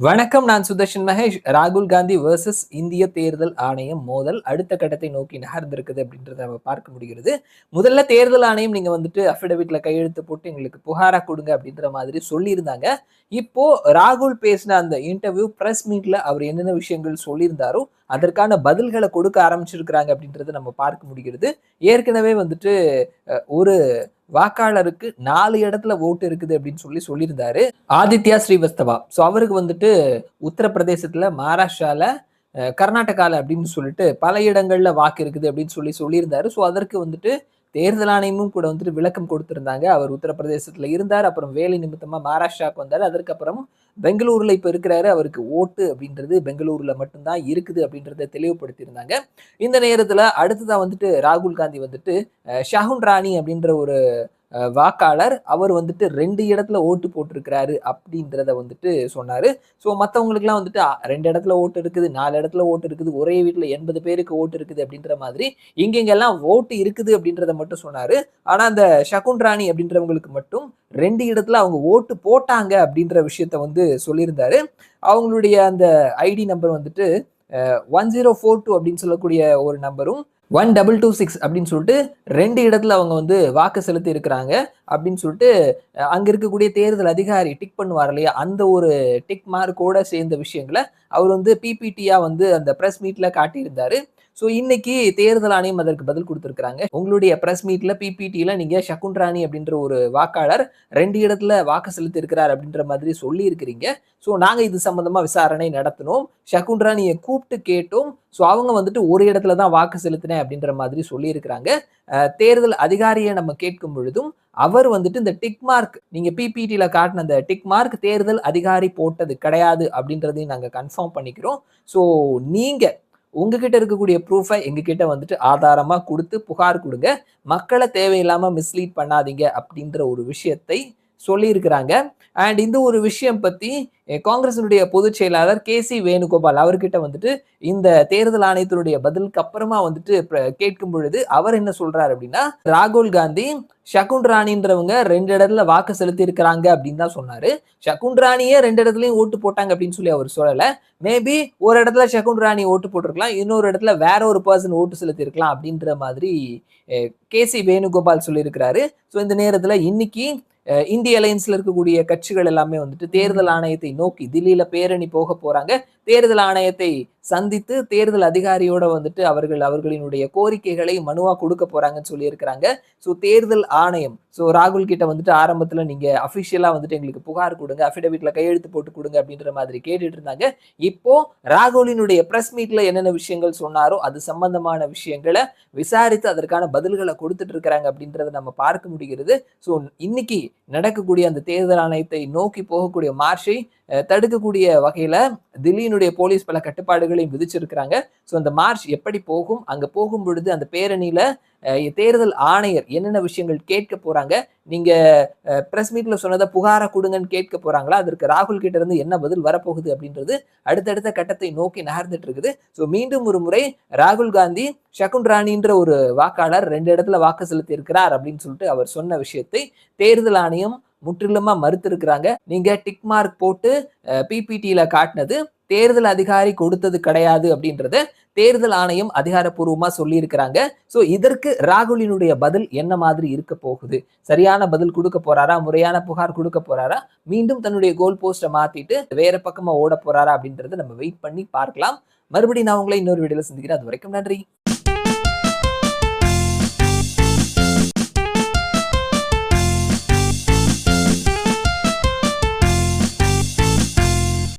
வணக்கம். நான் சுதர்ஷன் மகேஷ். ராகுல் காந்தி வெர்சஸ் இந்திய தேர்தல் ஆணையம் மோதல் அடுத்த கட்டத்தை நோக்கி நகர்ந்திருக்குது அப்படின்றத நம்ம பார்க்க முடிகிறது. முதல்ல தேர்தல் ஆணையம் நீங்க வந்துட்டு அஃபிடவிட்ல கையெழுத்து போட்டு எங்களுக்கு புகாரா குடுங்க அப்படின்ற மாதிரி சொல்லியிருந்தாங்க. இப்போ ராகுல் பேசின அந்த இன்டர்வியூ பிரஸ் மீட்ல அவர் என்னென்ன விஷயங்கள் சொல்லியிருந்தாரோ, அதற்கான பதில்கள கொடுக்க ஆரம்பிச்சிருக்கிறாங்க அப்படின்றத நம்ம பார்க்க முடிகிறது. ஏற்கனவே வந்துட்டு ஒரு வாக்காளருக்கு 4 இடத்துல ஓட்டு இருக்குது அப்படின்னு சொல்லியிருந்தாரு. ஆதித்யா ஸ்ரீவஸ்தவா. அவருக்கு வந்துட்டு உத்தரப்பிரதேசத்துல, மகாராஷ்டிரால, கர்நாடகால அப்படின்னு சொல்லிட்டு பல இடங்கள்ல வாக்கு இருக்குது அப்படின்னு சொல்லியிருந்தாரு. அதற்கு வந்துட்டு தேர்தல் ஆணையமும் கூட வந்துட்டு விளக்கம் கொடுத்திருந்தாங்க. அவர் உத்தரப்பிரதேசத்துல இருந்தார். அப்புறம் வேலை நிமித்தமா மகாராஷ்டிராவுக்கு வந்தாரு. அதற்கப்புறம் பெங்களூர்ல இப்ப இருக்கிறாரு. அவருக்கு ஓட்டு அப்படின்றது பெங்களூர்ல மட்டும் தான் இருக்குது அப்படின்றத தெளிவுபடுத்தியிருந்தாங்க. இந்த நேரத்துல அடுத்ததா வந்துட்டு ராகுல் காந்தி வந்துட்டு ஷகுன் ராணி அப்படின்ற ஒரு வாக்காளர் அவர் வந்துட்டு 2 இடத்துல ஓட்டு போட்டிருக்கிறாரு அப்படின்றத வந்துட்டு சொன்னாரு. மத்தவங்களுக்கெல்லாம் வந்துட்டு 2 இடத்துல ஓட்டு இருக்குது, 4 இடத்துல ஓட்டு இருக்குது, ஒரே வீட்ல 80 பேருக்கு ஓட்டு இருக்குது அப்படின்ற மாதிரி எங்கெங்கெல்லாம் ஓட்டு இருக்குது அப்படின்றத மட்டும் சொன்னாரு. ஆனா அந்த ஷகுன் ராணி அப்படின்றவங்களுக்கு மட்டும் 2 இடத்துல அவங்க ஓட்டு போட்டாங்க அப்படின்ற விஷயத்த வந்து சொல்லியிருந்தாரு. அவங்களுடைய அந்த ஐடி நம்பர் வந்துட்டு 1042 அப்படின்னு சொல்லக்கூடிய ஒரு நம்பரும் 1226 அப்படின்னு சொல்லிட்டு 2 இடத்துல அவங்க வந்து வாக்கு செலுத்தி இருக்கிறாங்க அப்படின்னு சொல்லிட்டு அங்க இருக்கக்கூடிய தேர்தல் அதிகாரி டிக் பண்ணுவார் இல்லையா, அந்த ஒரு டிக் மார்க்கோட சேர்ந்த விஷயங்களை அவர் வந்து பிபிடியா வந்து அந்த பிரஸ் மீட்ல காட்டியிருந்தாரு. இன்னைக்கு தேர்தல் ஆணையம் அதற்கு பதில் கொடுத்திருக்கிறாங்க. உங்களுடைய பிரஸ் மீட்ல பிபிடில நீங்க ஷகுன் ராணி அப்படின்ற ஒரு வாக்காளர் 2 இடத்துல வாக்கு செலுத்தி இருக்கிறார் அப்படின்ற மாதிரி சொல்லி இருக்கிறீங்க. நாங்க இது சம்பந்தமா விசாரணை நடத்தினோம். ஷகுன் ராணியை கூப்பிட்டு கேட்டோம். அவங்க வந்துட்டு ஒரு இடத்துல தான் வாக்கு செலுத்தினேன் அப்படின்ற மாதிரி சொல்லி இருக்கிறாங்க. தேர்தல் அதிகாரியை நம்ம கேட்கும் பொழுதும் அவர் வந்துட்டு இந்த டிக் மார்க் நீங்க பிபிடில காட்டின அந்த டிக் மார்க் தேர்தல் அதிகாரி போட்டது கிடையாது அப்படின்றதையும் நாங்க கன்ஃபார்ம் பண்ணிக்கிறோம். நீங்க உங்ககிட்ட இருக்கக்கூடிய ப்ரூஃபை எங்ககிட்ட வந்துட்டு ஆதாரமா கொடுத்து புகார் கொடுங்க. மக்களை தேவையில்லாம மிஸ்லீட் பண்ணாதீங்க அப்படின்ற ஒரு விஷயத்தை சொல்லியிருக்கிறாங்க. அண்ட் இந்த ஒரு விஷயம் பத்தி காங்கிரசினுடைய பொதுச் செயலாளர் கே.சி. வேணுகோபால் அவர்கிட்ட வந்துட்டு இந்த தேர்தல் ஆணையத்தினுடைய பதிலுக்கு அப்புறமா வந்துட்டு கேட்கும் பொழுது அவர் என்ன சொல்றாரு அப்படின்னா, ராகுல் காந்தி ஷகுன் ராணின்றவங்க 2 இடத்துல வாக்கு செலுத்தி இருக்கிறாங்க அப்படின்னு தான் சொன்னாரு. ஷகுன் ராணியே 2 இடத்துலயும் ஓட்டு போட்டாங்க அப்படின்னு சொல்லி அவர் சொல்லல. மேபி ஒரு இடத்துல ஷகுன் ராணி ஓட்டு போட்டிருக்கலாம், இன்னொரு இடத்துல வேற ஒரு பர்சன் ஓட்டு செலுத்தி இருக்கலாம் அப்படின்ற மாதிரி கே.சி. வேணுகோபால் சொல்லியிருக்கிறாரு. இந்த நேரத்துல இன்னைக்கு இந்திய அலையன்ஸ்ல இருக்கக்கூடிய கட்சிகள் எல்லாமே வந்துட்டு தேர்தல் ஆணையத்தை நோக்கி தில்லியில பேரணி போக போறாங்க. தேர்தல் ஆணையத்தை சந்தித்து தேர்தல் அதிகாரியோட வந்துட்டு அவர்களினுடைய கோரிக்கைகளை மனுவா கொடுக்க போறாங்கன்னு சொல்லி இருக்கிறாங்க. தேர்தல் ஆணையம் ராகுல் கிட்ட வந்துட்டு ஆரம்பத்துல நீங்க அபிஷியலா வந்துட்டு எங்களுக்கு புகார் கொடுங்க, அபிடவிட்ல கையெழுத்து போட்டு கொடுங்க அப்படின்ற மாதிரி கேட்டுட்டு இருந்தாங்க. இப்போ ராகுலினுடைய பிரஸ் மீட்ல என்னென்ன விஷயங்கள் சொன்னாரோ அது சம்பந்தமான விஷயங்களை விசாரித்து அதற்கான பதில்களை கொடுத்துட்டு இருக்கிறாங்க அப்படின்றத நம்ம பார்க்க முடிகிறது. இன்னைக்கு நடக்கக்கூடிய அந்த தேர்தல் ஆணையத்தை நோக்கி போகக்கூடிய மார்ச்சை தடுக்கக்கூடிய வகையில தில்லியினுடைய போலீஸ் பல கட்டுப்பாடுகளையும் விதிச்சிருக்கிறாங்க. அந்த மார்ச் எப்படி போகும், அங்க போகும் பொழுது அந்த பேரணியில தேர்தல் ஆணையர் என்னென்ன விஷயங்கள் கேட்க போறாங்க, நீங்க பிரஸ் மீட்ல சொன்னதை புகார கொடுங்கன்னு கேட்க போறாங்களா, அதற்கு ராகுல் கிட்ட இருந்து என்ன பதில் வரப்போகுது அப்படின்றது அடுத்தடுத்த கட்டத்தை நோக்கி நகர்ந்துட்டு இருக்குது. மீண்டும் ஒரு முறை ராகுல் காந்தி ஷகுன் ராணின்ற ஒரு வாக்காளர் 2 இடத்துல வாக்கு செலுத்தி இருக்கிறார் அப்படின்னு சொல்லிட்டு அவர் சொன்ன விஷயத்தை தேர்தல் ஆணையம் முற்றிலுமா மறுத்திருக்கிறாங்க. நீங்க டிக் மார்க் போட்டு பிபிடில காட்டினது தேர்தல் அதிகாரி கொடுத்தது கிடையாது அப்படின்றத தேர்தல் ஆணையம் அதிகாரப்பூர்வமா சொல்லி இருக்கிறாங்க. இதற்கு ராகுலினுடைய பதில் என்ன மாதிரி இருக்க போகுது, சரியான பதில் கொடுக்க போறாரா, முறையான புகார் கொடுக்க போறாரா, மீண்டும் தன்னுடைய கோல் போஸ்ட மாத்திட்டு வேற பக்கமா ஓட போறாரா அப்படின்றத நம்ம வெயிட் பண்ணி பார்க்கலாம். மறுபடியும் நான் உங்களை இன்னொரு வீடியோல சந்திக்கிறேன். அது வரைக்கும் நன்றி.